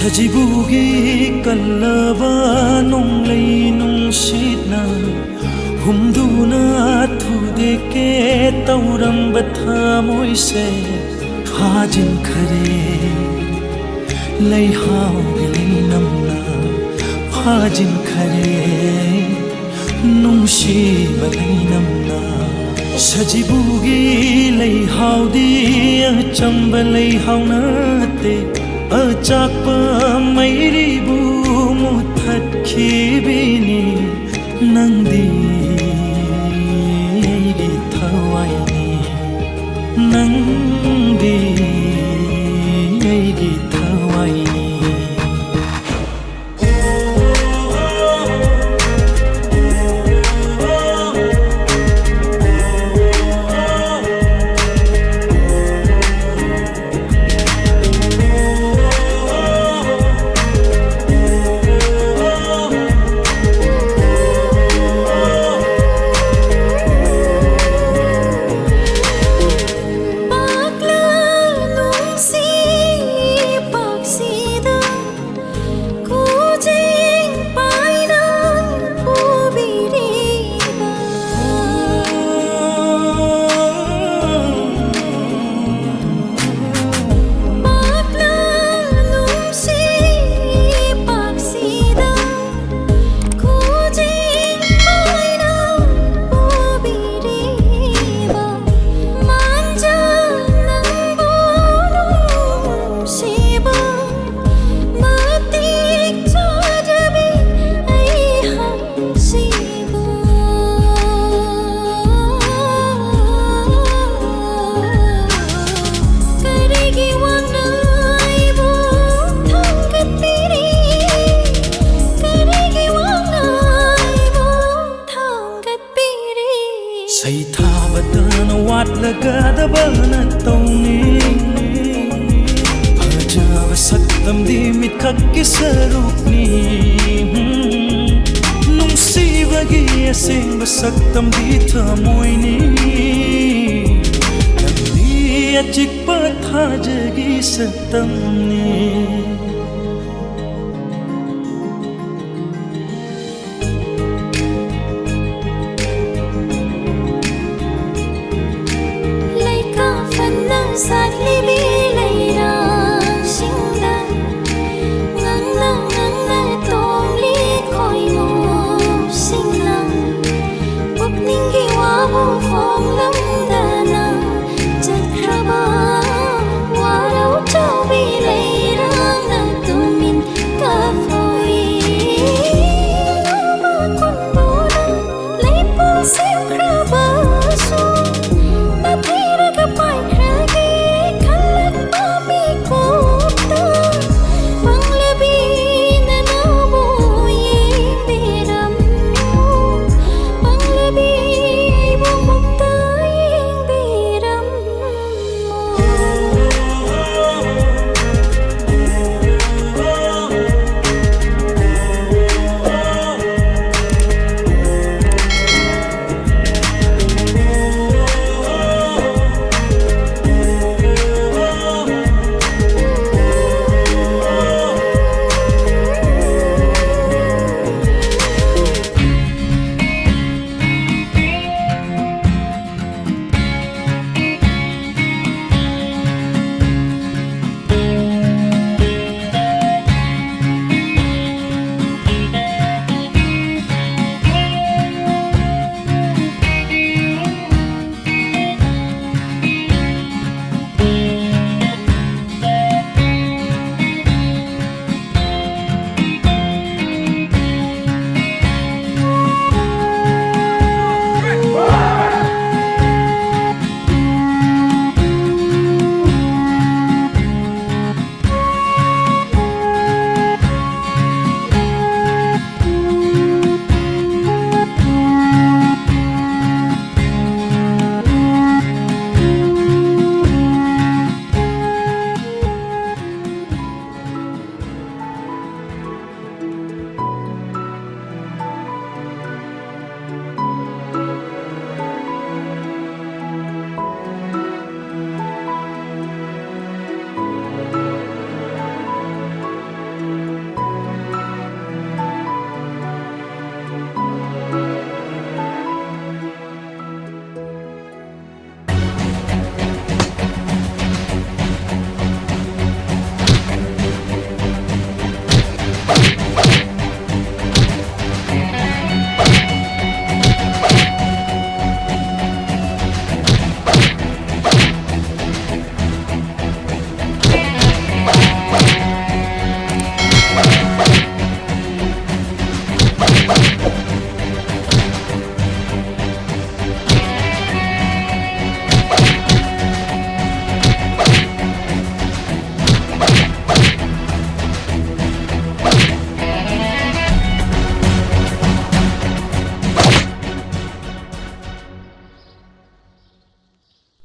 Sajibugi kalaba nong lay nung sitna humduna thude ke tauram batha moise phajin khare lay hao lay namna phajin khare nung shi balay namna Sajibugi lay hao di chamba lay hao na te achakpa mairibu muthatkibini nangdi gi thawaini nangdi gi thawaini Say thabadana wat lagadaba na tawni Ajava saktam di mitkak kisarukni Nung sibagi asing basaktam di tamoyni Nandi achik pathajagi saktamni sát ly bi lay rang sinh đăng ngang ngang tôm ly khói ngô sinh lăng bốc ninh ghi hoa vô phong lâm đana chật ra ba hoa đâu châu bi lay rang nang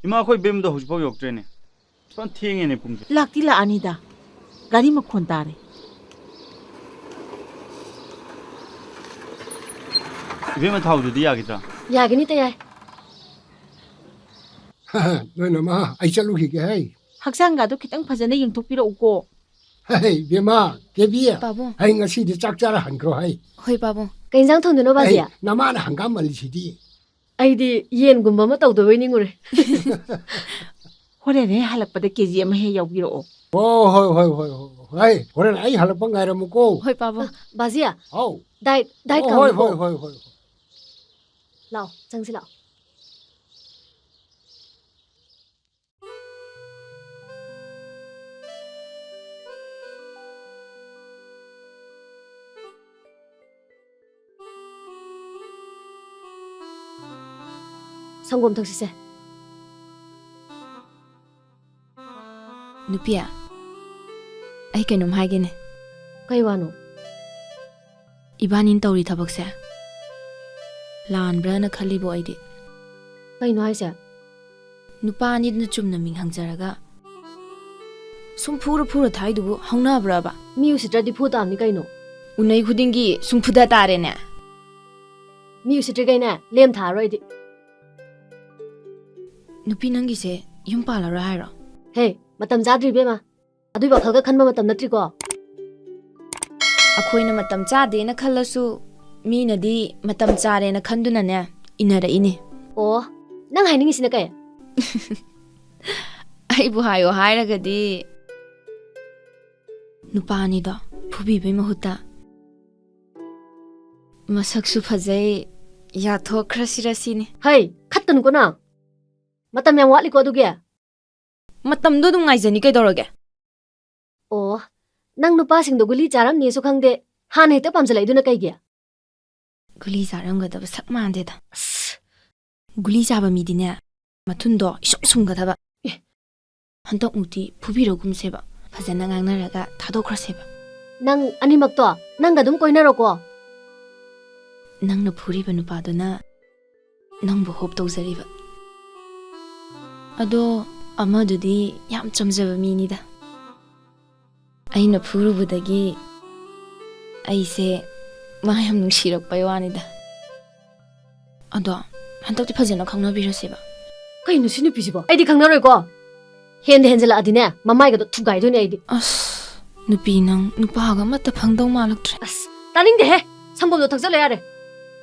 इमा कोई बेम the हुजबो योक्ट्रेने सन थेंगे ने पुंग लाक्ति ला अनिदा गाड़ी मखोन तारे इबे मा थाउ दुदी यागिद्रा यागनी तयाय नोय नमा आई चलू खी के है हक्सांग गादो खितंग फजने यंगथोपिरो उको है बेमा के बिया बाबू है ngasi de chak chara han kro hai होय बाबू कई इंजांग थोंदनो बाजिया nama na hangam mali sidi ꯑꯩꯗꯤ ꯌꯦꯟꯒꯨꯝꯕ ꯑꯃ ꯇꯧꯗꯣꯏ ꯅꯤꯡꯉꯨꯔꯦ होरे रे हलकपदे केजी अमा हे याउगिरो hoi hai horen ai halap ngai ra muko ꯍꯣꯏ ꯄꯥꯕꯨ ꯕꯥꯖꯤꯌꯥ hau ꯗꯥꯏꯠ hoi ꯀꯥꯎ ꯂꯥꯛꯑꯣ ꯆꯪꯁꯤ ꯂꯥꯛꯑꯣ ꯁꯪꯒꯣꯝ ꯊꯛꯁꯤꯁꯦ नुपिया आई कइनोम हाइगेने ꯀꯩ ꯋꯥꯅꯣ इबानिन तौरी थबकसे लानब्राना खलिबो आइदि ꯀꯩꯅꯣ ꯍꯥꯏꯁꯦ नुपानिदन चुमना मिंग हंगजरगा सुम फुरा थाइदुबु हौनाब्राबा ꯃꯤ ꯎꯁꯤꯠꯇ꯭ꯔꯗꯤ ꯐꯨ ꯇꯥꯕꯅꯤ ꯀꯩꯅꯣ उनै खुदिंगी सुम फुदा तारेने ꯃꯤ ꯎꯁꯤꯠꯇ꯭ꯔꯤꯒꯩꯅꯦ ꯂꯦꯝ ꯊꯥꯔꯣꯏ ꯑꯩꯗꯤ नुपी नंगिसे युम पालारा हाइरो ꯍꯦ ꯃꯇꯝ ꯆꯥꯗ꯭ꯔꯤ ꯏꯕꯦꯝꯃ ꯑꯗꯨꯏ ꯋꯥꯈꯜꯒ ꯈꯟꯕ ꯃꯇꯝ ꯅꯠꯇ꯭ꯔꯤꯀꯣ अखोइना मतम चादेना खल्लसु मीनदी मतम चारेना खंदुनाने इनरइने ꯑꯣ ꯅꯪ ꯍꯥꯏꯅꯤꯡꯉꯤꯁꯤꯅ ꯀꯩ आइबु हायो हाइरगदी नुपानिदो फुबीबे महुता मसकसु फजै याथोख्रसिरसिने ꯍꯩ ꯈꯠꯇꯅꯨꯀꯣ ꯅꯪ ꯃꯇꯝ ꯌꯥꯝ ꯋꯥꯠꯂꯤꯀꯣ ꯑꯗꯨꯒꯤ मतमदो दुम ngaइजनी कैदौरगे ꯑꯣ ꯅꯪ ꯅꯨꯄꯥꯁꯤꯡꯗꯣ ꯒꯨꯂꯤ ꯆꯥꯔꯝꯅꯦꯁꯨ ꯈꯪꯗꯦ ꯍꯥꯟꯅ ꯍꯦꯛꯇ ꯄꯥꯝꯖꯜꯂꯛꯏꯗꯨꯅ ꯀꯩꯒꯤ गुली चारंगदब sak मांदेदा गुली चाबा मीदिने मथुंदो इसुम सुंगदबा हंतक मुती फुबिरोगुमसेबा फजना ngangnaraga थादोख्रसेबा ꯅꯪ ꯑꯅꯤꯃꯛꯇꯣ ꯅꯪꯒ ꯑꯗꯨꯝ ꯀꯣꯏꯅꯔꯣꯀꯣ नंगना फुरिबा नुपादुना नंबु होप तौजरिबा अदो अमदुदी याम चमजबा मीनिदा अइना फुरुबुदगी अइसे मायम नुंसिरकपय वानिदा अदो हंतक्ति फजना खंगनबिरसेबा ꯀꯩꯅꯣ ꯁꯤ ꯅꯨꯄꯤꯁꯤꯕꯣ ꯑꯩꯗꯤ ꯈꯪꯅꯔꯣꯏꯀꯣ ꯍꯦꯟꯖꯜꯂꯛꯑꯗꯤꯅꯦ ꯃꯃꯥꯏꯒꯗꯣ ꯊꯨꯒꯥꯏꯗꯣꯏꯅꯦ ꯑꯩꯗꯤ अस नुपी नंग नुपागा मत्ता फंगदौ मालक्त्रे ꯑꯁ ꯇꯥꯅꯤꯡꯗꯦꯍꯦ ꯁꯪꯒꯣꯝꯗꯣ ꯊꯛꯆꯜꯂ ꯌꯥꯔꯦ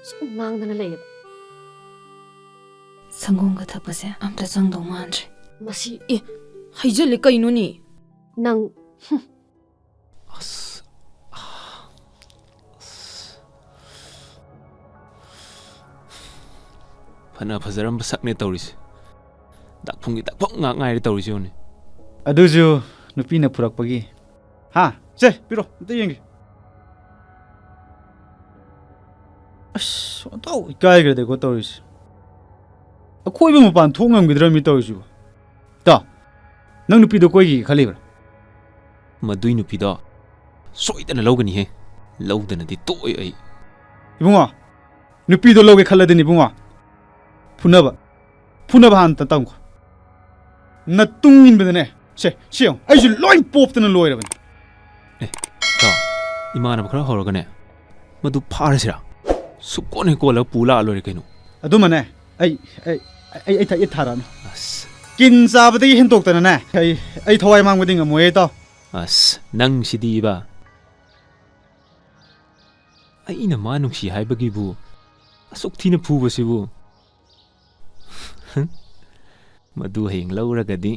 ꯁꯨꯝ ꯉꯥꯡꯗꯅ ꯂꯩꯌꯦꯕ संगोंगा थकपसे अम्ता चंगदौ मानद्रे ꯃꯁꯤ ए हाइजले कैनोनी ꯅꯪ फना फजरम सकने तौरिस दाफुंगी दाफुंग ngai तौरिस योने अदुजु नुपीना पुरकपगी हा से पिरो त येंगे अस तो इकाय गरे देखो तौरिस अखोइबे मपान थोंगमगिद्रा मी तौरिसु ता नंग नुपीदो कोइगी खलिब्रा मदुई नुपीदो सोइदना लौगनी हे लौदनदी तोय अई इबुंगा नुपीदो लौगे खल्लदनि इबुंगा फुनबा हान तंग न तुंगिन बदने से सियो आइजु लोइन पोपतना लोइरबन ए ता इमाना बखरा होरगने मदु फारसिरा सुकोने कोला पुला लोरे कैनो अदुमने आई थारान अस किन चाबदगी हेंतोक्तना ने आई थवाय मांगबदिंग मोए तो अस नंग सिदीबा अइना मा नुंसी हाइबगिबु असुक थिना फुबसिबु मदु हेंग लौरगदी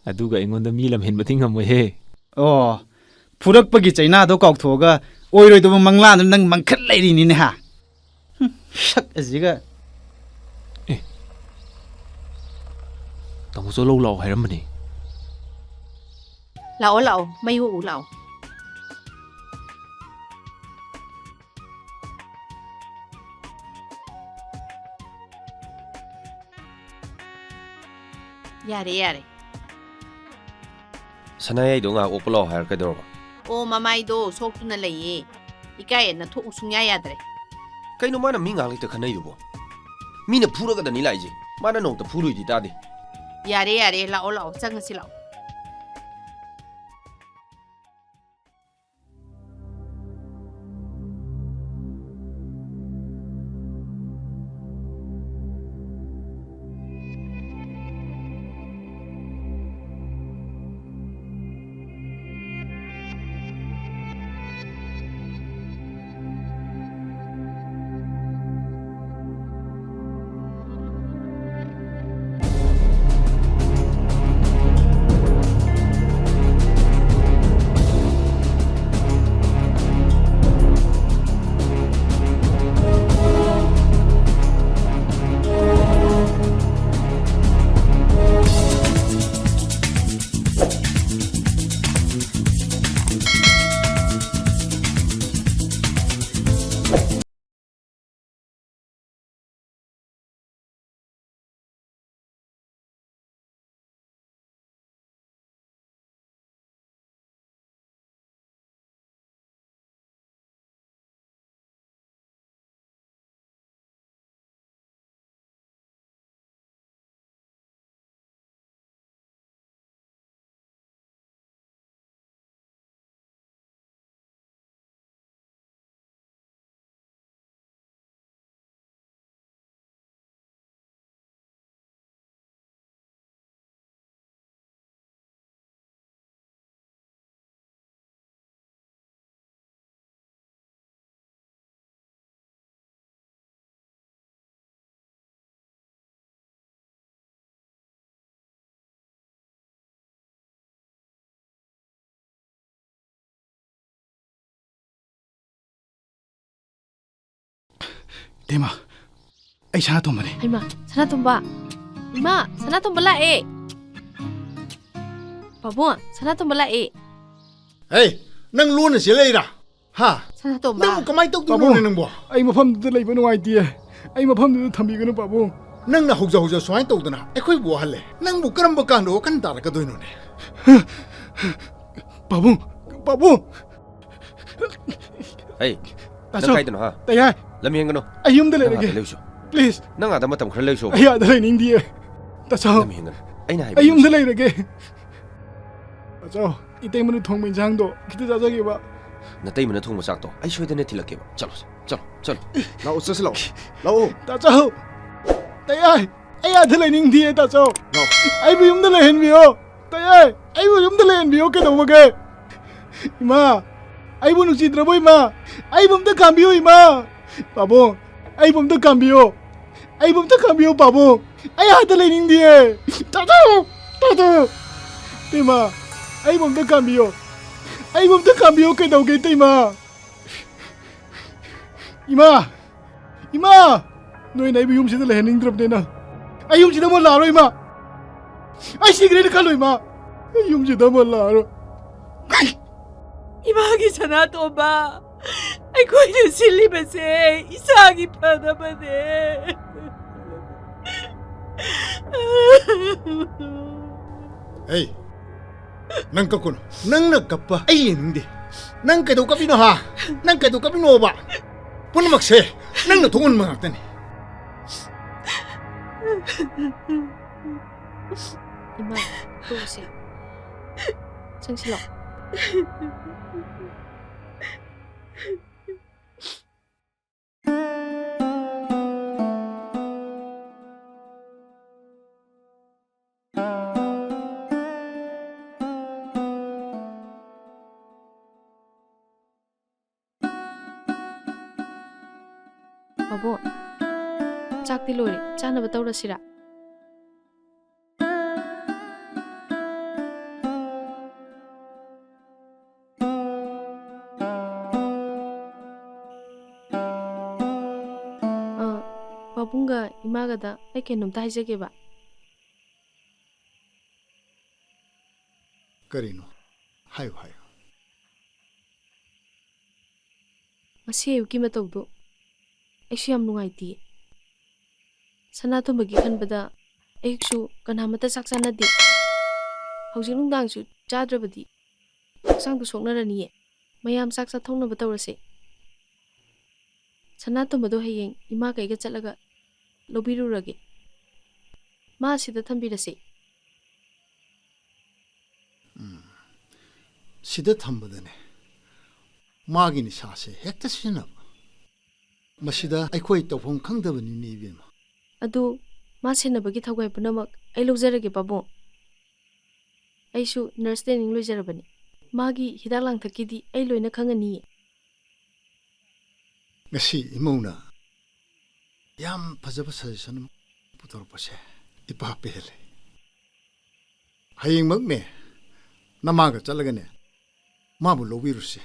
अदुगा एंगोंदा मी लमहेनबथि ngमोहे ओ फुरकपगी चाइना दो काउथोगा ओइरोइदो मंगलान नंग मंखत लैरिनी ने हा शक अजिगा ए तमसो लो लाव हाइरमबनी लाओ लाओ मयु लाओ यारे यारे सनायाइदो nga okpolo hair kaidorba ओ ममाइदो सोक्तुना लइये इकायना थोक सुंया याद्रे kaino mana mi ngang lite khanai dubo mina phuraga dani laije ꯃꯥꯅ ꯅꯣꯡꯇ ꯐꯨꯔꯨꯏꯗꯤ ꯇꯥꯗꯦ ꯌꯥꯔꯦ ꯌꯥꯔꯦ ꯂꯥꯛꯑꯣ ꯂꯥꯛꯑꯣ ꯆꯪꯉꯁꯤ ꯂꯥꯛꯑꯣ Tema, ay sana tumani. Ay ma, sana tumba. Ima, sana tumba la eh. Pabong, sana tumba la eh. Hey, nang luon na sila ira. Ha? sana tumba Nang kamay tog tulong nang bo. Ay mafamduda laiba nungaitiye. Ay mafamduda thamigano pabong. Nang na hugja swai tog dana. Ay koy bo halle. Nang bu karamba kando kan tar ka doino ne. Pabong, pabong. hey Taso. nang kaidano ha Tayay. lam hengano Ay yum dale nang lagi. ata leuso Please. nang ada matam khara leuso Ay ada lai ning die. Taso. lam hengano aina hai Ay yum dale lagi. Taso. Itay manu thong min jang do. Kita jajagi ba. natai mana thong masak to ai soidane thilake ba chalo chalo chalo Lao sa lao. Lao. Taso. Tayay. Ay ada lai ning die taso. Lao. Ay bu yum dale hen biyo. Tayay. Ay bu yum dale hen biyo ke do mage. Ima. Ay bu nuksidra boy ma. Ay bum ta cambio ima. Pabong. Ay bum ta cambio. Ay bum ta cambio pabong. Ay ada lai ning die. Taso. Taso. Tema. Ay bum ta cambio. Ay bum ta cambio ke do ke tema. Ima. Ima. Noi nai bu yum sida lai ning drop de na. Ay yum sida mo la ro ima. Ay sigaret ka lo ima. Ay yum sida mo la ro. Imagi sana tumba. Ay koy na sili ba se. Isagi pa naman eh. Hey. Nang ka kuno. Nang nagkapa. Ay hindi. Nang kado ka pino ha. Nang kado ka pino ba. Puno magse. Nang natungon mga tani. Ima, tunggu siya. Sang silok. Pabong, chakti lori, chanaba tawrasira. Pabungga imagada ay kenumta haijage ba. Karino. Hayo hayo. Ngasi ayuki matawdo. Aysu yam nungaiti. Sana tumbagi khanbada ayuksu kanamata saksanadi. Hawjik nungdangsu chadrabadi. Haksangdu soknaraniye. Mayam saksa thongnaba tawrase. Sana tumbado hayeng ima kaiga chatlaga lobirurage. ꯃꯥꯁꯤꯗ ꯊꯝꯕꯤꯔꯁꯤ ꯁꯤꯗ ꯊꯝꯕꯗꯅꯦ ꯃꯥꯒꯤ ꯅꯤꯁꯥꯁꯦ ꯍꯦꯛꯇ ꯁꯤꯖꯤꯟꯅꯕ ꯃꯁꯤꯗ ꯑꯩꯈꯣꯏ ꯇꯧꯐꯝ ꯈꯪꯗꯕꯅꯤꯅꯦ ꯏꯕꯦꯝꯃ ꯑꯗꯨ ꯃꯥ ꯁꯦꯟꯅꯕꯒꯤ ꯊꯧꯒꯥꯏ ꯄꯨꯝꯅꯃꯛ ꯑꯩ ꯂꯧꯖꯔꯒꯦ ꯄꯥꯕꯨꯡ ꯑꯩꯁꯨ ꯅꯔꯁ ꯇ꯭ꯔꯦꯅꯤꯡ ꯂꯣꯏꯖꯔꯕꯅꯤ ꯃꯥꯒꯤ ꯍꯤꯗꯥꯛ ꯂꯥꯡꯊꯛꯀꯤꯗꯤ ꯑꯩ ꯂꯣꯏꯅ ꯈꯪꯉꯅꯤꯌꯦ ꯉꯁꯤ ꯏꯃꯧꯅ ꯌꯥꯝ ꯐꯖꯕ ꯁꯖꯦꯁꯟ ꯑꯃ ꯄꯨꯊꯣꯔꯛꯄꯁꯦ ꯏꯄꯥ ꯄꯦꯜꯂꯦ ꯍꯌꯦꯡꯃꯛꯅꯦ ꯅꯃꯥꯒ ꯆꯠꯂꯒꯅꯦ ꯃꯥꯕꯨ ꯂꯧꯕꯤꯔꯨꯁꯤ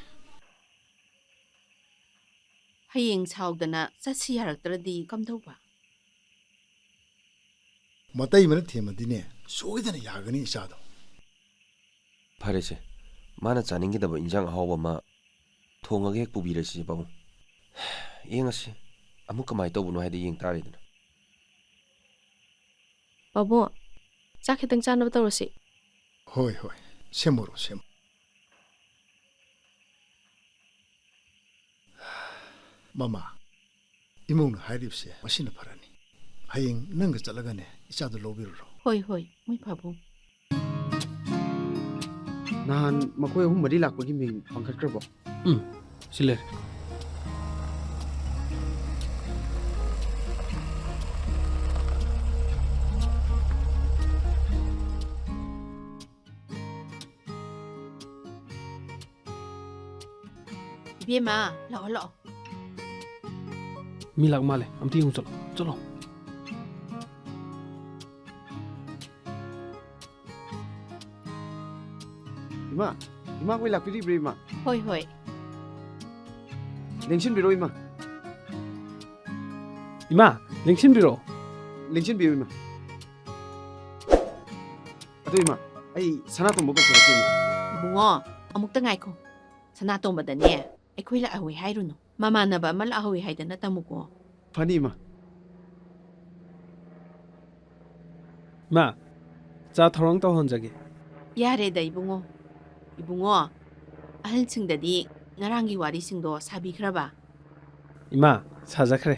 ꯍꯌꯦꯡ ꯁꯥꯎꯗꯅ ꯆꯠꯁꯤ ꯌꯥꯔꯛꯇ꯭ꯔꯗꯤ ꯀꯝꯗꯧꯕ ꯃꯇꯩ ꯃꯅ ꯊꯦꯝꯃꯗꯤꯅꯦ ꯁꯣꯏꯗꯅ ꯌꯥꯒꯅꯤ ꯏꯆꯥꯗꯣ ꯐꯔꯦꯁꯦ ꯃꯥꯅ ꯆꯥꯅꯤꯡꯒꯗꯕ ꯏꯟꯖꯥꯡ ꯑꯍꯥꯎꯕ ꯑꯃ ꯊꯣꯡꯉꯒ ꯍꯦꯛ ꯄꯨꯕꯤꯔꯁꯤ ꯄꯥꯕꯨꯡ ꯌꯦꯡꯉꯁꯤ ꯑꯃꯨꯛ ꯀꯃꯥꯏꯅ ꯇꯧꯕꯅꯣ ꯍꯥꯏꯗꯤ ꯌꯦꯡ ꯇꯥꯔꯦꯗꯅ ꯄꯥꯕꯨꯡ ꯆꯥꯛ ꯈꯤꯇꯪ ꯆꯥꯅꯕ ꯇꯧꯔꯁꯤ ꯍꯣꯏ ꯍꯣꯏ ꯁꯦꯝꯃꯨꯔꯣ ꯁꯦꯝꯃꯨ ꯃꯃꯥ ꯏꯃꯧꯅ ꯍꯥꯏꯔꯤꯕꯁꯦ ꯃꯁꯤꯅ ꯐꯔꯅꯤ ꯍꯌꯦꯡ ꯅꯪꯒ ꯆꯠꯂꯒꯅꯦ ꯏꯆꯥꯗꯣ ꯂꯧꯕꯤꯔꯨꯔꯣ ꯍꯣꯏ ꯍꯣꯏ ꯃꯣꯏ ꯄꯥꯕꯨꯡ ꯅꯍꯥꯟ ꯃꯈꯣꯏ ꯑꯍꯨꯝ ꯃꯔꯤ ꯂꯥꯛꯄꯒꯤ ꯃꯤꯡ ꯄꯥꯡꯈꯠꯈ꯭ꯔꯕꯣ ꯁꯤ ꯂꯩꯔꯦ ꯏꯕꯦꯝꯃ ꯂꯥꯛꯑꯣ ꯂꯥꯛꯑꯣ ꯃꯤ ꯂꯥꯛ ꯃꯥꯜꯂꯦ ꯑꯝꯇ ꯌꯦꯡꯉꯨ ꯆꯠꯂꯣ ꯆꯠꯂꯣ ꯏꯃꯥ ꯈꯣꯏ ꯂꯥꯛꯄꯤꯔꯤꯕ꯭ꯔꯥ ꯏꯃꯥ ꯍꯣꯏ ꯍꯣꯏ ꯂꯦꯡꯁꯤꯟꯕꯤꯔꯣ ꯏꯃꯥ ꯏꯃꯥ ꯂꯦꯡꯁꯤꯟꯕꯤꯔꯛꯑꯣ ꯂꯦꯡꯁꯤꯟꯕꯤꯌꯨ ꯏꯃꯥ ꯑꯗꯣ ꯏꯃꯥ ꯑꯩ ꯁꯅꯥꯇꯣꯝꯕ ꯀꯧꯊꯣꯔꯛꯀꯦ ꯏꯃꯥ ꯏꯕꯨꯡꯉꯣ ꯑꯃꯨꯛꯇ ꯉꯥꯏꯈꯣ ꯁꯅꯥꯇꯣꯝꯕꯗꯅꯦ ꯑꯩꯈꯣꯏ ꯂꯥꯛꯍꯧꯏ ꯍꯥꯏꯔꯨꯅꯨ ꯃꯃꯥꯟꯅꯕ ꯑꯃ ꯂꯥꯛꯍꯧꯏ ꯍꯥꯏꯗꯅ ꯇꯝꯃꯨꯀꯣ ꯐꯅꯤ ꯏꯃꯥ ꯏꯃꯥ ꯆꯥ ꯊꯧꯔꯥꯡ ꯇꯧꯍꯟꯖꯒꯦ ꯌꯥꯔꯦꯗ ꯏꯕꯨꯡꯉꯣ ꯏꯕꯨꯡꯉꯣ ꯑꯍꯜꯁꯤꯡꯗꯗꯤ ꯉꯔꯥꯡꯒꯤ ꯋꯥꯔꯤꯁꯤꯡꯗꯣ ꯁꯥꯕꯤꯈ꯭ꯔꯕ ꯏꯃꯥ ꯁꯥꯖꯈ꯭ꯔꯦ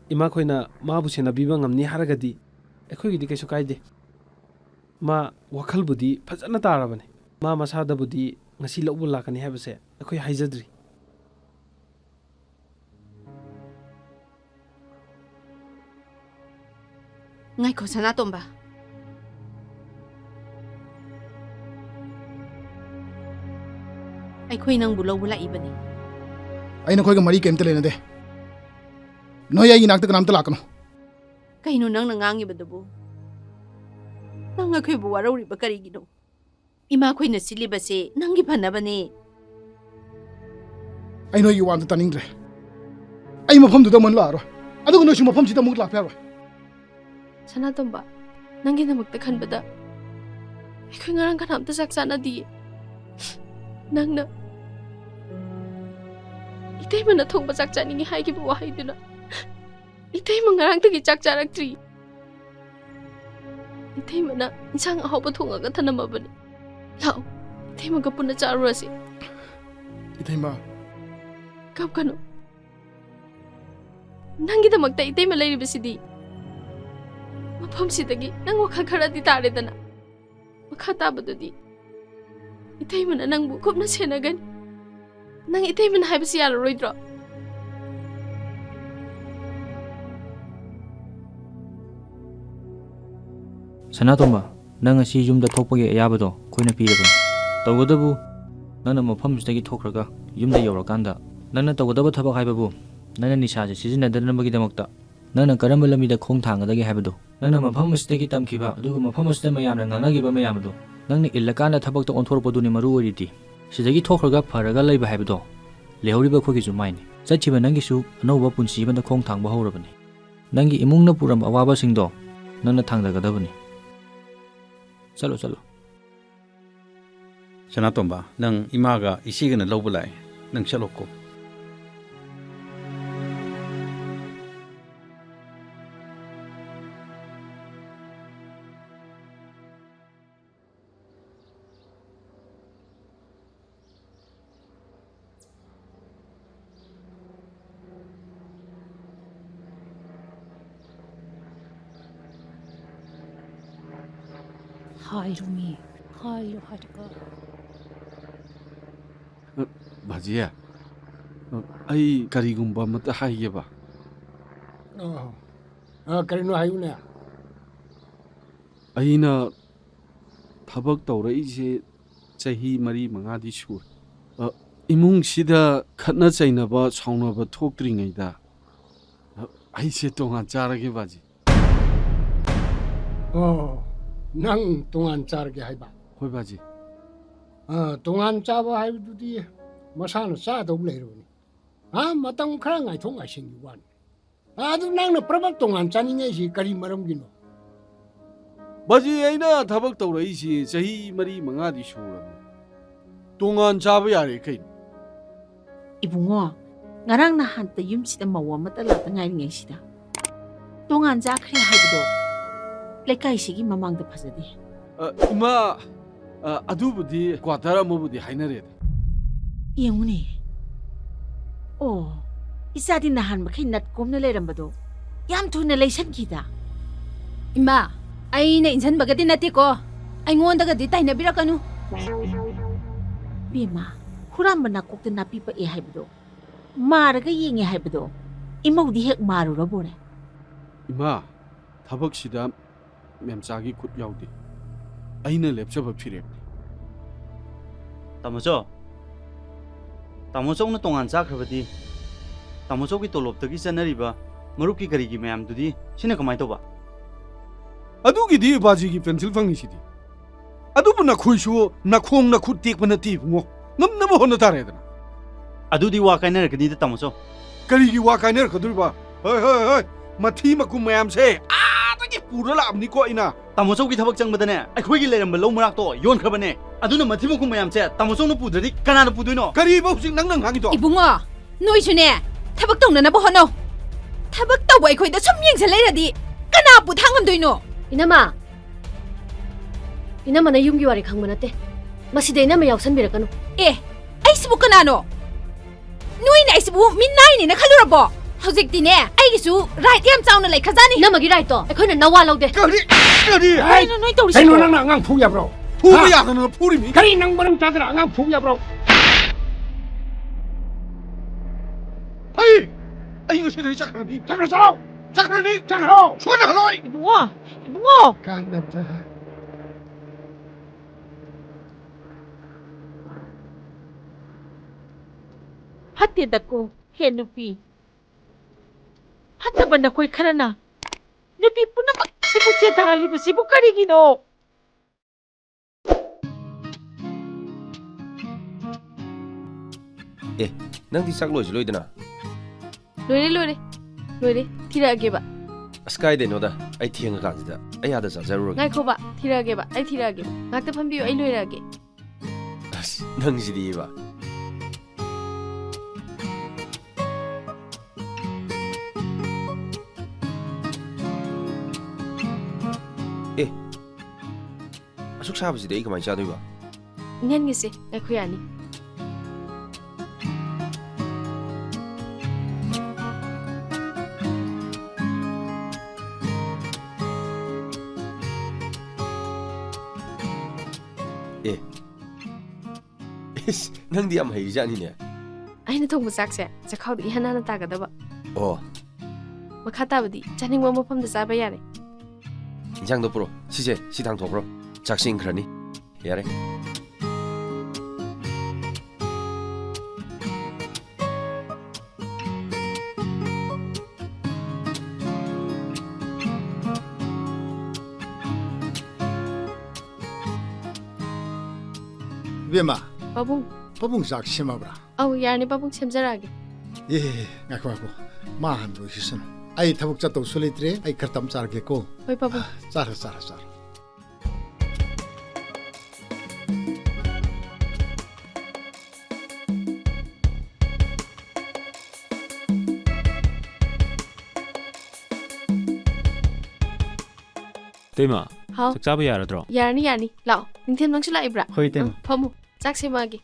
ꯏꯃꯥꯈꯣꯏꯅ ꯃꯥꯕꯨ ꯁꯦꯟꯅꯕꯤꯕ ꯉꯝꯅꯤ ꯍꯥꯏꯔꯒꯗꯤ ꯑꯩꯈꯣꯏꯒꯤꯗꯤ ꯀꯩꯁꯨ ꯀꯥꯏꯗꯦ ꯃꯥ ꯋꯥꯈꯜꯕꯨꯗꯤ ꯐꯖꯅ ꯇꯥꯔꯕꯅꯤ ꯃꯥ ꯃꯁꯥꯗꯕꯨꯗꯤ ꯉꯁꯤ ꯂꯧꯕ ꯂꯥꯛꯀꯅꯤ ꯍꯥꯏꯕꯁꯦ ꯑꯩꯈꯣꯏ ꯍꯥꯏꯖꯗ꯭ꯔꯤ ꯉꯥꯏꯈꯣ ꯁꯅꯥꯇꯣꯝꯕ ꯑꯩꯈꯣꯏ ꯅꯪꯕꯨ ꯂꯧꯕ ꯂꯥꯛꯏꯕꯅꯤ ꯑꯩ ꯅꯈꯣꯏꯒ ꯃꯔꯤ ꯀꯩꯝꯇ ꯂꯩꯅꯗꯦ ꯅꯣꯏ ꯑꯩꯒꯤ ꯅꯥꯛꯇ ꯀꯅꯥꯝꯇ ꯂꯥꯛꯀꯅꯨ ꯀꯩꯅꯣ ꯅꯪꯅ ꯉꯥꯡꯉꯤꯕꯗꯨꯕꯨ ꯅꯪ ꯑꯩꯈꯣꯏꯕꯨ ꯋꯥꯔꯧꯔꯤꯕ ꯀꯔꯤꯒꯤꯅꯣ ꯏꯃꯥꯈꯣꯏꯅ ꯁꯤꯜꯂꯤꯕꯁꯦ ꯅꯪꯒꯤ ꯐꯅꯕꯅꯦ ꯑꯩ ꯅꯣꯏꯒꯤ ꯋꯥ ꯑꯝꯇ ꯇꯥꯅꯤꯡꯗ꯭ꯔꯦ ꯑꯩ ꯃꯐꯝꯗꯨꯗ ꯑꯃꯨꯛ ꯂꯥꯛꯑꯔꯣꯏ ꯑꯗꯨꯒ ꯅꯣꯏꯁꯨ ꯃꯐꯝꯁꯤꯗ ꯑꯃꯨꯛ ꯂꯥꯛꯄ ꯌꯥꯔꯣꯏ ꯁꯅꯥꯇꯣꯝꯕ ꯅꯪꯒꯤꯗꯃꯛꯇ ꯈꯟꯕꯗ ꯑꯩꯈꯣꯏ ꯉꯔꯥꯡ ꯀꯅꯥꯝꯇ ꯆꯥꯛ ꯆꯥꯅꯗꯤꯌꯦ ꯅꯪꯅ ꯏꯇꯩꯃꯅ ꯊꯣꯡꯕ ꯆꯥꯛ ꯆꯥꯅꯤꯡꯉꯤ ꯍꯥꯏꯈꯤꯕ ꯋꯥꯍꯩꯗꯨꯅ ꯏꯇꯩꯃ ꯉꯔꯥꯡꯗꯒꯤ ꯆꯥꯛ ꯆꯥꯔꯛꯇ꯭ꯔꯤ ꯏꯇꯩꯃꯅ ꯏꯟꯁꯥꯡ ꯑꯍꯥꯎꯕ ꯊꯣꯡꯉꯒ ꯊꯅꯝꯃꯕꯅꯤ ꯂꯥꯛꯑꯣ ꯏꯇꯩꯃꯒ ꯄꯨꯟꯅ ꯆꯥꯔꯨꯔꯁꯤ ꯏꯇꯩꯃ ꯀꯞꯀꯅꯨ ꯅꯪꯒꯤꯗꯃꯛꯇ ꯏꯇꯩꯃ ꯂꯩꯔꯤꯕꯁꯤꯗꯤ ꯃꯐꯝꯁꯤꯗꯒꯤ ꯅꯪ ꯋꯥꯈꯜ ꯈꯔꯗꯤ ꯇꯥꯔꯦꯗꯅ ꯃꯈꯥ ꯇꯥꯕꯗꯨꯗꯤ ꯏꯇꯩꯃꯅ ꯅꯪꯕꯨ ꯀꯨꯞꯅ ꯁꯦꯟꯅꯒꯅꯤ ꯅꯪ ꯏꯇꯩꯃꯅ ꯍꯥꯏꯕꯁꯤ ꯌꯥꯔꯔꯣꯏꯗ꯭ꯔꯣ ꯁꯅꯥꯇꯣꯝꯕ ꯅꯪ ꯉꯁꯤ ꯌꯨꯝꯗ ꯊꯣꯛꯄꯒꯤ ꯑꯌꯥꯕꯗꯣ ꯑꯩꯈꯣꯏꯅ ꯄꯤꯔꯕꯅꯤ ꯇꯧꯒꯗꯕꯨ ꯅꯪꯅ ꯃꯐꯝꯁꯤꯗꯒꯤ ꯊꯣꯛꯈ꯭ꯔꯒ ꯌꯨꯝꯗ ꯌꯧꯔꯀꯥꯟꯗ ꯅꯪꯅ ꯇꯧꯒꯗꯕ ꯊꯕꯛ ꯍꯥꯏꯕꯕꯨ ꯅꯪꯅ ꯅꯤꯁꯥꯁꯦ ꯁꯤꯖꯤꯟꯅꯗꯅꯕꯒꯤꯗꯃꯛꯇ ꯅꯪꯅ ꯀꯔꯝꯕ ꯂꯝꯕꯤꯗ ꯈꯣꯡ ꯊꯥꯡꯒꯗꯒꯦ ꯍꯥꯏꯕꯗꯨ ꯅꯪꯅ ꯃꯐꯝ ꯑꯁꯤꯗꯒꯤ ꯇꯝꯈꯤꯕ ꯑꯗꯨꯒ ꯃꯐꯝ ꯑꯁꯤꯗ ꯃꯌꯥꯝꯅ ꯉꯥꯡꯅꯈꯤꯕ ꯃꯌꯥꯝ ꯑꯗꯨ ꯅꯪꯅ ꯏꯜꯂꯀꯥꯟꯗ ꯊꯕꯛꯇ ꯑꯣꯟꯊꯣꯔꯛꯄꯗꯨꯅꯤ ꯃꯔꯨ ꯑꯣꯏꯔꯤꯗꯤ ꯁꯤꯗꯒꯤ ꯊꯣꯛꯈ꯭ꯔꯒ ꯐꯔꯒ ꯂꯩꯕ ꯍꯥꯏꯕꯗꯣ ꯂꯩꯍꯧꯔꯤꯕ ꯑꯩꯈꯣꯏꯒꯤꯁꯨ ꯃꯥꯏꯅꯤ ꯆꯠꯈꯤꯕ ꯅꯪꯒꯤꯁꯨ ꯑꯅꯧꯕ ꯄꯨꯟꯁꯤ ꯑꯃꯗ ꯈꯣꯡ ꯊꯥꯡꯕ ꯍꯧꯔꯕꯅꯤ ꯅꯪꯒꯤ ꯏꯃꯨꯡꯅ ꯄꯨꯔꯝꯕ ꯑꯋꯥꯕꯁꯤꯡꯗꯣ ꯅꯪꯅ ꯊꯥꯡꯗꯒꯗꯕꯅꯤ ꯆꯠꯂꯣ ꯆꯠꯂꯣ ꯁꯅꯥꯇꯣꯝꯕ ꯅꯪ ꯏꯃꯥꯒ ꯏꯆꯦꯒꯅ ꯂꯧꯕ ꯂꯥꯛꯑꯦ ꯅꯪ ꯆꯠꯂꯣꯀꯣ 하이루미 하이루 하이루가 바지야 아이 가리군바 맞다 하이게바 그리노 하이우네 아이나 타박 떠오르이제 자히 머리 망아디 슈 이뭉시다 칸나 차이나바 사우나바 톡드링이다 아이세 동안 자라게 바지 낭 동안 자르게 하이바 호이 바지 동안 짜바 하이두디 마사나 짜도 레로니 마땅 크랑 아이 통가 생기완 아주 낭나 프라박 동안 짜니게시 까리 마름기노 바지 아이나 타박 떠오르이시 자히 머리 망아디 슈 동안 잡아 야래 케인 Ibungo, ngarang nahanta yum sida mawa matala tangay ngay sida. Tungan zakre haibdo. Lekay sigi mamang da pasadi. 이마 아두부디 과타라 모부디 하이나레 Iyamuni. Oh, isa din nahan makay natkom na lerambado. Yam tu na laysan kita. Ima, ay na insan bagati nati ko. Ay ngonda ka di tayo nabira ka no. Bima, huram ba nakok na napipa e haibdo. Maraga yingi haibdo. Imaw di hek maru rabore. 이마 타박시다 맴싸기 굿 야우디 아이는 랩잡아 필요 Tamoso. Tamoso na tongan sakrabadi. Tamoso ki toloptagi sanariba maruki karigi mayam dudi sine kamai toba. 아두기디 바지기 펜실 방이시디 아두부나 쿠이슈 나콩나 쿠틱 바나티 뭐 넘넘 혼나 다래드나 Adudi wa kainer kadi tamoso. 그리기 와 가이너 거들바 허허허 마티 마쿠 mayam세 아다기 부르라 암니코 이나 Tamoso ki thabak changbadane akhoi gi leram lo marak to yon khabane aduna mathimu kum mayam che tamoso no pudri kana no puduino 그리바 혹시 낭낭 하기도 Ibungo, 노이슈네. 타박 동나나 보호노. 타박 떠보 아이코이다 섬명살 레라디. 까나 부 당감도이노. 이나마 이나마나 융기 와리 강만한테 마시데 이나마 야우산비라카노 에, 아이스부 까나노. 노이나 아이스부 민나이니나 칼로라보. 하우직디네 아이기수 라이트 얌 짜우나 라이 카자니. 이나마기 라이트 아이코이나 나와 라우데 그리 아이노 노이 떠우리시. 아이노 낭 푸야브로 푸야 하는 푸리미 그리 낭 버름 짜들아 낭 푸야브로 아이 아이고 세상에 잠깐니 잠깐서 잠깐니 잠깐 손을 하노이 Ibungo, Ibungo. 간다 Hati dako, he nupi. Hata ba na ko'y karana? Nupi po na magsibot siya tangali ba sibuk karigino? ꯅꯪꯗꯤ ꯆꯥꯛ ꯂꯣꯏꯗꯅ ꯂꯣꯏꯔꯦ ꯊꯤꯔꯛꯑꯒꯦꯕ ꯑꯁ ꯀꯥꯏꯗꯩꯅꯣꯗ ꯑꯩ ꯊꯦꯡꯉꯀꯥꯟꯁꯤꯗ ꯑꯩ ꯑꯥꯗ ꯆꯥꯖꯔꯨꯔꯒꯦ ꯉꯥꯏꯈꯣꯕ ꯊꯤꯔꯛꯑꯒꯦꯕ ꯑꯩ ꯊꯤꯔꯛꯑꯒꯦꯕ ꯉꯥꯛꯇ ꯐꯝꯕꯤꯌꯨ ꯑꯩ ꯂꯣꯏꯔꯛꯑꯒꯦ ꯑꯁ ꯅꯪꯁꯤꯗꯤꯕ ꯑꯁꯨꯛ ꯁꯥꯕꯁꯤꯗꯤ ꯑꯩ ꯀꯃꯥꯏꯅ ꯆꯥꯗꯣꯏꯕ ꯏꯪꯍꯟꯒꯦꯁꯦ ꯉꯥꯏꯈꯣ ꯌꯥꯅꯤ ꯅꯪꯗꯤ ꯌꯥꯝ ꯍꯩꯔꯤꯖꯥꯠꯅꯤꯅꯦ ꯑꯩꯅ ꯊꯣꯡꯕ ꯆꯥꯛꯁꯦ ꯆꯈꯥꯎꯗ ꯏꯍꯥꯟ ꯍꯥꯟꯅ ꯇꯥꯒꯗꯕ ꯑꯣ ꯃꯈꯥ ꯇꯥꯕꯗꯤ ꯆꯥꯅꯤꯡꯕ ꯃꯐꯝꯗ ꯆꯥꯕ ꯌꯥꯔꯦ ꯏꯟꯁꯥꯡꯗꯣ ꯄꯨꯔꯣ ꯁꯤꯁꯦ ꯁꯤ ꯊꯥꯡꯊꯣꯛꯈ꯭ꯔꯣ ꯆꯥꯛꯁꯤ ꯏꯪꯈ꯭ꯔꯅꯤ ꯌꯥꯔꯦ 베마 빠붕 싹 심어봐라 아우 야니 빠붕 샘자라게 예 나고 마한 로시선 아이 타복자 또 솔리트레 아이 커탐 자르게고 호이 빠붕 자라 Tema, 하우 sak sabu yaradro. 야니 라오 닝텐 망실 라이브라 Hoy tema. 파무 짝 샘하게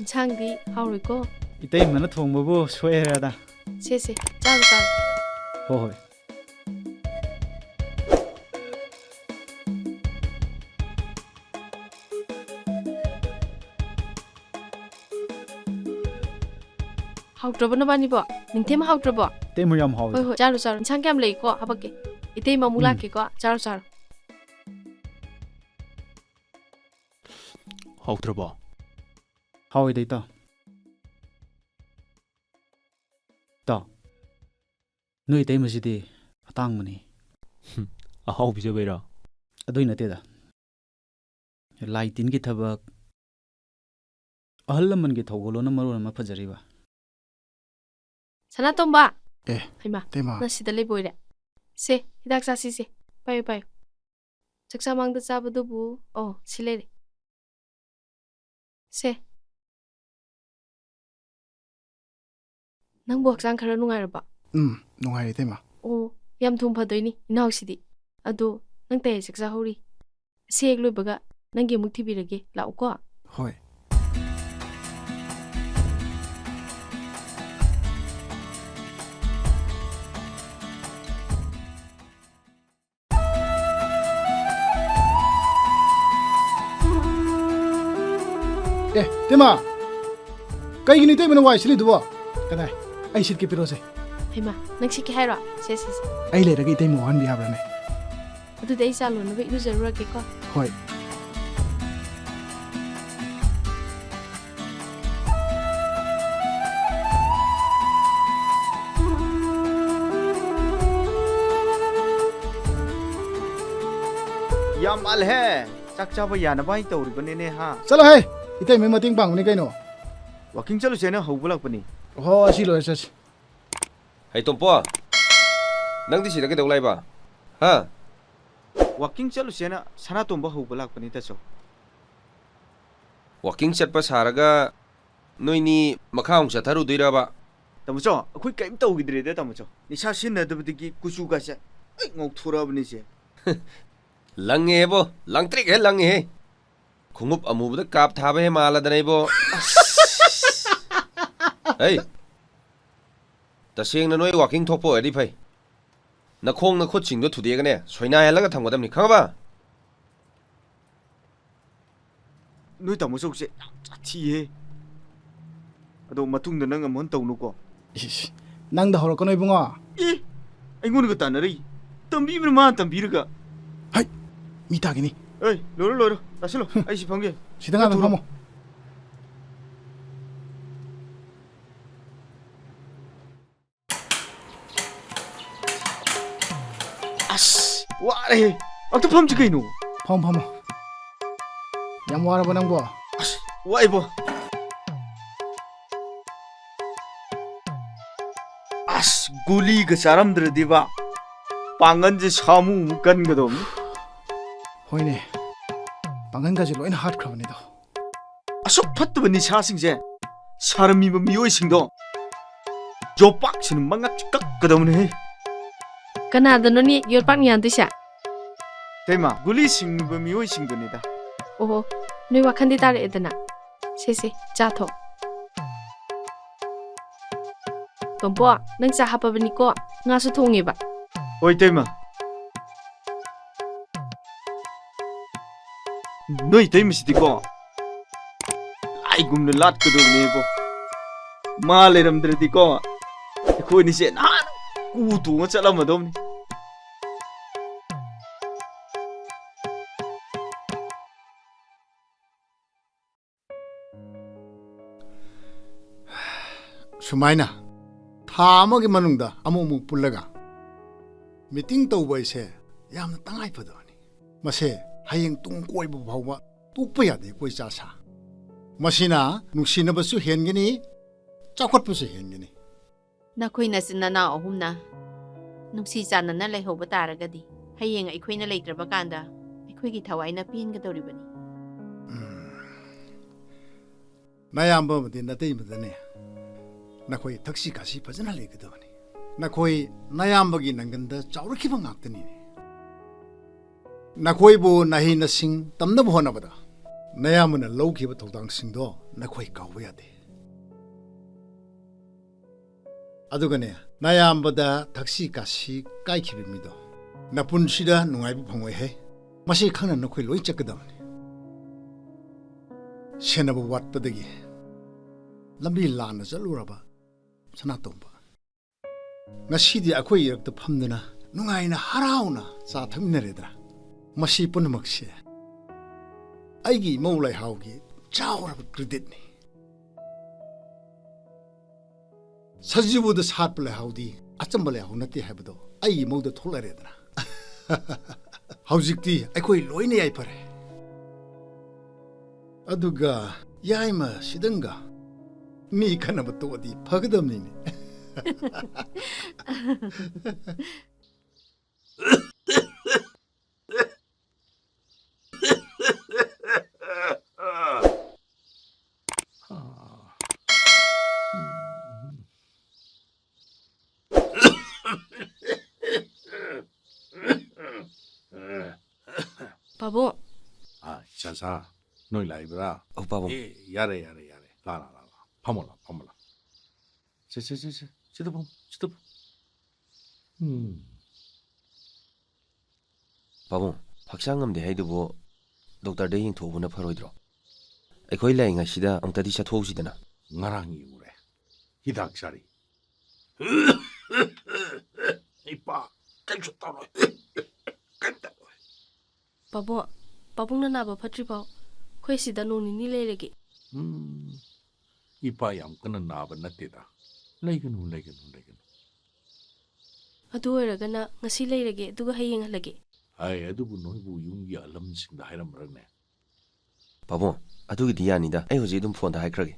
ꯏꯟꯁꯥꯡꯗꯤ ꯍꯥꯎꯔꯣꯏꯀꯣ 이때이면은 통보부 소해야다. ꯁꯦ ꯆꯥꯔꯣ ꯆꯥꯔꯣ 호호이. ꯍꯥꯎꯇ꯭ꯔꯕ ꯅꯕꯥꯅꯤꯕꯣ ꯅꯤꯡꯊꯦꯝ ꯍꯥꯎꯇ꯭ꯔꯕꯣ 때물 얌 하오. ꯍꯣꯏ ꯆꯥꯔꯣ ꯆꯥꯔꯣ ꯏꯟꯁꯥꯡ ꯀꯌꯥꯝ ꯂꯩꯀꯣ ꯍꯥꯄꯛꯀꯦ 이때이 ꯑꯃꯨꯛ ꯂꯥꯛꯀꯦꯀꯣ ꯆꯥꯔꯣ ꯆꯥꯔꯣ 하우트러봐. 하오이다 있다. 다. 너희 때문이지. 아땅머니. 아하우 비저베라. ꯑꯗꯨꯏ ꯅꯠꯇꯦꯗ ꯂꯥꯏ ꯇꯤꯟꯒꯤ ꯊꯕꯛ ꯑꯍꯜ ꯂꯃꯟꯒꯤ ꯊꯧꯒꯜꯂꯣꯟꯅ ꯃꯔꯣꯟ ꯑꯃ ꯐꯖꯔꯤꯕ ꯁꯅꯥꯇꯣꯝꯕ ꯍꯩꯃꯥ ꯇꯦꯃꯥ ꯅꯪ ꯁꯤꯗ ꯂꯩꯕꯣꯏꯔꯦ ꯁꯦ ꯍꯤꯗꯥꯛ ꯆꯥꯁꯤꯁꯦ ꯄꯥꯏꯌꯨ ꯄꯥꯏꯌꯨ ꯆꯥꯛꯆꯥꯃꯥꯡꯗ ꯆꯥꯕꯗꯨꯕꯨ ꯑꯣ ꯁꯤ ꯂꯩꯔꯦ ꯁꯦ ꯅꯪꯕꯨ ꯍꯛꯆꯥꯡ ꯈꯔ ꯅꯨꯡꯉꯥꯏꯔꯕ ꯅꯨꯡꯉꯥꯏꯔꯦ ꯇꯦꯃꯥ ꯑꯣ ꯌꯥꯝ ꯊꯨꯝ ꯐꯗꯣꯏꯅꯤ ꯏꯅꯥꯎꯁꯤꯗꯤ ꯑꯗꯣ ꯅꯪ ꯇꯌꯥꯏ ꯆꯥꯛꯆꯥꯍꯧꯔꯤ ꯁꯤ ꯍꯦꯛ ꯂꯣꯏꯕꯒ ꯅꯪꯒꯤ ꯑꯃꯨꯛ ꯊꯤꯕꯤꯔꯒꯦ ꯂꯥꯛꯎꯀꯣ ꯍꯣꯏ ꯇꯦꯃꯥ ꯀꯩꯒꯤꯅꯤ ꯇꯦꯃꯥꯅ ꯋꯥꯏ ꯁꯤꯜꯂꯤꯗꯨꯕꯣ ꯀꯗꯥꯏ ꯑꯩ ꯁꯤꯠꯀꯦ ꯄꯤꯔꯣꯁꯦ ꯍꯩꯃꯥ ꯅꯪ ꯁꯤꯠꯀꯦ ꯍꯥꯏꯔꯣ ꯁꯦ ꯑꯩ ꯂꯩꯔꯒ ꯏꯇꯩꯃ ꯋꯥꯍꯟꯕ ꯌꯥꯕ꯭ꯔꯥꯅꯦ ꯑꯗꯨꯗꯤ ꯑꯩ ꯆꯥ ꯂꯣꯟꯅꯕ ꯏꯔꯨꯖꯔꯨꯔꯒꯦꯀꯣ ꯍꯣꯏ ꯌꯥꯝ ꯑꯜꯍꯦ ꯆꯥꯛ ꯆꯥꯕ ꯌꯥꯅꯕ ꯍꯥꯏ ꯇꯧꯔꯤꯕꯅꯤꯅꯦ ꯍꯥ ꯆꯠꯂꯣꯍꯦ ꯏꯇꯩꯃ ꯃꯇꯦꯡ ꯄꯥꯡꯕꯅꯤ ꯀꯩꯅꯣ ꯋꯥꯀꯤꯡ ꯆꯠꯂꯨꯁꯦꯅ ꯍꯧꯕ ꯂꯥꯛꯄꯅꯤ ꯍꯣ ꯑꯁꯤ ꯂꯣꯏꯔ ꯆꯠꯁꯤ ꯍꯩ ꯇꯣꯝꯄꯣ ꯅꯪꯗꯤ ꯁꯤꯗ ꯀꯩꯗꯧ ꯂꯩꯕ ꯍꯥ ꯋꯥꯀꯤꯡ ꯆꯠꯂꯨꯁꯦꯅ ꯁꯅꯥꯇꯣꯝꯕ ꯍꯧꯕ ꯂꯥꯛꯄꯅꯤ ꯇꯥꯆꯧ ꯋꯥꯀꯤꯡ ꯆꯠꯄ ꯁꯥꯔꯒ ꯅꯣꯏꯅꯤ ꯃꯈꯥ ꯑꯃꯨꯛ ꯆꯠꯊꯔꯨꯗꯣꯏꯔꯕ ꯇꯥꯃꯣꯆꯧ ꯑꯩꯈꯣꯏ ꯀꯔꯤꯝ ꯇꯧꯈꯤꯗ꯭ꯔꯦꯗ ꯇꯥꯃꯣꯆꯧ ꯅꯤꯁꯥ ꯁꯤꯖꯤꯟꯅꯗꯕꯗꯒꯤ ꯀꯨꯆꯨꯒꯁꯦ ꯂꯣꯏ ꯉꯧꯊꯣꯔꯛꯑꯕꯅꯤꯁꯦ ꯂꯪꯉꯦꯕꯣ ꯂꯪꯇ꯭ꯔꯤꯛ ꯍꯦ ꯂꯪꯉꯦꯍꯦ ꯈꯣꯡꯎꯞ ꯑꯃꯨꯕꯗ ꯀꯥꯞ ꯊꯥꯕ ꯍꯦ ꯃꯥꯜꯂꯗꯅ ꯏꯕꯣ ꯍꯩ ꯇꯁꯦꯡꯅ ꯅꯣꯏ ꯋꯥꯀꯤꯡ ꯊꯣꯛꯄ ꯑꯣꯏꯔꯗꯤ ꯐꯩ ꯅꯈꯣꯡ ꯅꯈꯨꯠꯁꯤꯡꯗꯣ ꯊꯨꯗꯦꯛꯑꯒꯅꯦ ꯁꯣꯏꯅꯥꯏꯍꯜꯂꯒ ꯊꯝꯒꯗꯕꯅꯤ ꯈꯪꯉꯕ ꯅꯣꯏ ꯇꯥꯃꯣꯆꯧꯁꯦ ꯌꯥꯝ ꯁꯥꯊꯤꯌꯦ ꯑꯗꯣ ꯃꯇꯨꯡꯗ ꯅꯪ ꯑꯃꯨꯛ ꯇꯧꯅꯨꯀꯣ ꯅꯪꯗ ꯍꯧꯔꯛꯀꯅꯣ ꯏꯕꯨꯡꯉꯣ ꯑꯩꯉꯣꯟꯗꯒ ꯇꯥꯟꯅꯔꯤ ꯇꯝꯕꯤꯕꯅ ꯃꯥꯅ ꯇꯝꯕꯤꯔꯒ ꯍꯩ ꯃꯤ ꯇꯥꯒꯤꯅꯤ ꯂꯣꯏꯔꯣ ꯇꯥꯁꯤꯜꯂꯣ ꯑꯩ ꯁꯤ ꯐꯝꯒꯦ ꯁꯤꯗ ꯉꯥꯛꯇꯪ ꯐꯝꯃꯣ ꯑꯁ ꯋꯥꯔꯦ ꯑꯝꯇ ꯐꯝꯁꯤ ꯀꯩꯅꯣ ꯐꯝꯃꯣ ꯌꯥꯝ ꯋꯥꯔꯕ ꯅꯪꯕꯣ ꯑꯁ ꯋꯥꯏꯕꯣ ꯑꯁ ꯒꯨꯂꯤꯒ ꯆꯥꯔꯝꯗ꯭ꯔꯗꯤꯕ ꯄꯥꯡꯒꯟꯁꯦ ꯁꯥꯃꯨꯃꯨꯛ ꯀꯟꯒꯗꯧꯕꯅꯤ ꯍꯣꯏꯅꯦ ꯄꯥꯡꯒꯟꯒꯁꯦ ꯂꯣꯏꯅ ꯍꯥꯠꯈ꯭ꯔꯕꯅꯤꯗꯣ ꯑꯁꯨꯛ ꯐꯠꯇꯕ ꯅꯤꯁꯥꯁꯤꯡꯁꯦ ꯁꯥꯔꯝꯃꯤꯕ ꯃꯤꯑꯣꯏꯁꯤꯡꯗꯣ ꯌꯣꯄꯥꯛꯁꯤꯅ ꯃꯉꯛ ꯀꯛꯀꯗꯧꯅꯦꯍꯦ ꯀꯅꯥꯗꯅꯣꯅꯦ ꯌꯣꯠꯄꯥꯛ ꯌꯥꯟꯗꯣꯏꯁꯦ ꯇꯩꯃ ꯒꯨꯂꯤ ꯁꯤꯡꯉꯤꯕ ꯃꯤꯑꯣꯏꯁꯤꯡꯗꯨꯅꯤꯗ ꯑꯣꯍꯣ ꯅꯣꯏ ꯋꯥꯈꯟꯗꯤ ꯇꯥꯔꯛꯑꯦꯗꯅ ꯁꯦ ꯆꯥꯊꯣ ꯇꯣꯝꯄꯣ ꯅꯪ ꯆꯥ ꯍꯥꯞꯄꯕꯅꯤꯀꯣ ꯉꯥꯁꯨ ꯊꯣꯡꯉꯦꯕ ꯍꯣꯏ ꯇꯩꯃ ꯅꯣꯏ ꯇꯩꯃꯁꯤꯗꯤꯀꯣ ꯂꯥꯏꯒꯨꯝꯅ ꯂꯥꯠꯀꯗꯧꯕꯅꯦꯕꯣ ꯃꯥ ꯂꯩꯔꯝꯗ꯭ꯔꯗꯤꯀꯣ ꯑꯩꯈꯣꯏꯅꯤꯁꯦ ꯅꯍꯥꯟ ꯀꯨ ꯇꯣꯡꯉ ꯆꯠꯂꯝꯃꯗꯧꯅꯤ ꯁꯨꯃꯥꯏꯅ ꯊꯥ ꯑꯃꯒꯤ ꯃꯅꯨꯡꯗ ꯑꯃꯨꯛ ꯄꯨꯜꯂꯒ ꯃꯤꯇꯤꯡ ꯇꯧꯕ ꯑꯩꯁꯦ ꯌꯥꯝꯅ ꯇꯉꯥꯏ ꯐꯗꯕꯅꯤ ꯃꯁꯦ ꯍꯌꯦꯡ ꯇꯨꯡ ꯀꯣꯏꯕ ꯐꯥꯎꯕ ꯇꯣꯛꯄ ꯌꯥꯗꯦ ꯀꯣꯏ ꯆꯥ ꯁꯥ ꯃꯁꯤꯅ ꯅꯨꯡꯁꯤꯅꯕꯁꯨ ꯍꯦꯟꯒꯅꯤ ꯆꯥꯎꯈꯠꯄꯁꯨ ꯍꯦꯟꯒꯅꯤ ꯅꯈꯣꯏ ꯅꯆꯤꯟ ꯅꯅꯥꯎ ꯑꯍꯨꯝꯅ ꯅꯨꯡꯁꯤ ꯆꯥꯟꯅꯅ ꯂꯩꯍꯧꯕ ꯇꯥꯔꯒꯗꯤ ꯍꯌꯦꯡ ꯑꯩꯈꯣꯏꯅ ꯂꯩꯇ꯭ꯔꯕ ꯀꯥꯟꯗ ꯑꯩꯈꯣꯏꯒꯤ ꯊꯋꯥꯏꯅ ꯄꯦꯟꯒꯗꯧꯔꯤꯕꯅꯤ ꯅꯌꯥꯝꯕ ꯑꯃꯗꯤ ꯅꯇꯩꯃꯗꯅꯦ ꯅꯈꯣꯏ ꯊꯛꯁꯤ ꯈꯥꯁꯤ ꯐꯖꯅ ꯂꯩꯒꯗꯕꯅꯤ ꯅꯈꯣꯏ ꯅꯌꯥꯝꯕꯒꯤ ꯅꯪꯒꯟꯗ ꯆꯥꯎꯔꯛꯈꯤꯕ ꯉꯥꯛꯇꯅꯤ ꯅꯈꯣꯏꯕꯨ ꯅꯍꯩ ꯅꯁꯤꯡ ꯇꯝꯅꯕ ꯍꯣꯠꯅꯕꯗ ꯅꯌꯥꯝꯕꯅ ꯂꯧꯈꯤꯕ ꯊꯧꯗꯥꯡꯁꯤꯡꯗꯣ ꯅꯈꯣꯏ ꯀꯥꯎꯕ ꯌꯥꯗꯦ ꯑꯗꯨꯒꯅꯦ ꯅꯌꯥꯝꯕꯗ ꯊꯛꯁꯤ ꯀꯥꯁꯤ ꯀꯥꯏꯈꯤꯕ ꯃꯤꯗꯣ ꯅꯄꯨꯟꯁꯤꯗ ꯅꯨꯡꯉꯥꯏꯕ ꯐꯪꯉꯣꯏꯍꯦ ꯃꯁꯤ ꯈꯪꯅ ꯅꯈꯣꯏ ꯂꯣꯏ ꯆꯠꯀꯗꯕꯅꯤ ꯁꯦꯟꯅꯕ ꯋꯥꯠꯄꯗꯒꯤ ꯂꯝꯕꯤ ꯂꯥꯟꯅ ꯆꯠꯂꯨꯔꯕ ꯁꯅꯥꯇꯣꯝꯕ ꯉꯁꯤꯗꯤ ꯑꯩꯈꯣꯏ ꯏꯔꯛꯇ ꯐꯝꯗꯨꯅ ꯅꯨꯡꯉꯥꯏꯅ ꯍꯔꯥꯎꯅ ꯆꯥ ꯊꯛꯃꯤꯟꯅꯔꯦꯗꯅ ꯃꯁꯤ ꯄꯨꯝꯅꯃꯛꯁꯦ ꯑꯩꯒꯤ ꯏꯃꯧ ꯂꯩꯍꯥꯎꯒꯤ ꯆꯥꯎꯔꯕ ꯀ꯭ꯔꯦꯗꯤꯠꯅꯤ ꯁꯖꯤꯕꯨꯗ ꯁꯥꯠꯄ ꯂꯩꯍꯥꯎꯗꯤ ꯑꯆꯝꯕ ꯂꯩꯍꯥꯎ ꯅꯠꯇꯦ ꯍꯥꯏꯕꯗꯣ ꯑꯩꯒꯤ ꯏꯃꯧꯗ ꯊꯣꯛꯂꯔꯦꯗꯅ ꯍꯧꯖꯤꯛꯇꯤ ꯑꯩꯈꯣꯏ ꯂꯣꯏꯅ ꯌꯥꯏꯐꯔꯦ ꯑꯗꯨꯒ ꯌꯥꯏꯃ ꯁꯤꯗꯪꯒ ꯃꯤ ꯈꯟꯅꯕ ꯇꯣꯛꯑꯗꯤ ꯐꯒꯗꯕꯅꯤꯅꯦ ꯄꯥꯕꯨꯡ ꯏꯆꯥꯆꯥ ꯅꯣꯏ ꯂꯥꯛꯏꯕ꯭ꯔꯥ ꯄꯥꯕꯨꯡ ꯌꯥꯔꯦ ꯂꯥ ꯐꯝꯃꯣ ꯁꯤꯗ ꯐꯝ ꯄꯥꯕꯨꯡ ꯍꯛꯆꯥꯡ ꯉꯝꯗꯦ ꯍꯥꯏꯗꯨꯕꯨ ꯗꯣꯛꯇꯔꯗ ꯌꯦꯡꯊꯣꯛꯎꯕꯅ ꯐꯔꯣꯏꯗ꯭ꯔꯣ ꯑꯩꯈꯣꯏ ꯂꯩꯔꯤꯉꯩꯁꯤꯗ ꯑꯃꯨꯛꯇꯗꯤ ꯆꯠꯊꯣꯛꯎꯁꯤꯗꯅ ꯉꯔꯥꯡ ꯌꯦꯡꯉꯨꯔꯦ ꯍꯤꯗꯥꯛ ꯆꯥꯔꯤ ꯏꯄꯥ ꯀꯩꯁꯨ ꯇꯧꯔꯣꯏ ꯄꯥꯕꯨꯡꯅ ꯅꯥꯕ ꯐꯠꯇ꯭ꯔꯤꯐꯥꯎ ꯑꯩꯈꯣꯏ ꯁꯤꯗ ꯅꯣꯡ ꯅꯤꯅꯤ ꯂꯩꯔꯒꯦ ꯏꯄꯥ ꯌꯥꯝ ꯀꯟꯅ ꯅꯥꯕ ꯅꯠꯇꯦꯗ ꯂꯩꯒꯅꯨ ꯑꯗꯨ ꯑꯣꯏꯔꯒꯅ ꯉꯁꯤ ꯂꯩꯔꯒꯦ ꯑꯗꯨꯒ ꯍꯌꯦꯡ ꯍꯜꯂꯒꯦ ꯑꯗꯨꯕꯨ ꯅꯣꯏꯕꯨ ꯌꯨꯝꯒꯤ ꯑꯍꯜꯁꯤꯡꯗ ꯍꯥꯏꯔꯝꯕ꯭ꯔꯅꯦ ꯄꯥꯕꯨꯡ ꯑꯗꯨꯒꯤꯗꯤ ꯌꯥꯅꯤꯗ ꯑꯩ ꯍꯧꯖꯤꯛ ꯑꯗꯨꯝ ꯐꯣꯟꯗ ꯍꯥꯏꯈ꯭ꯔꯒꯦ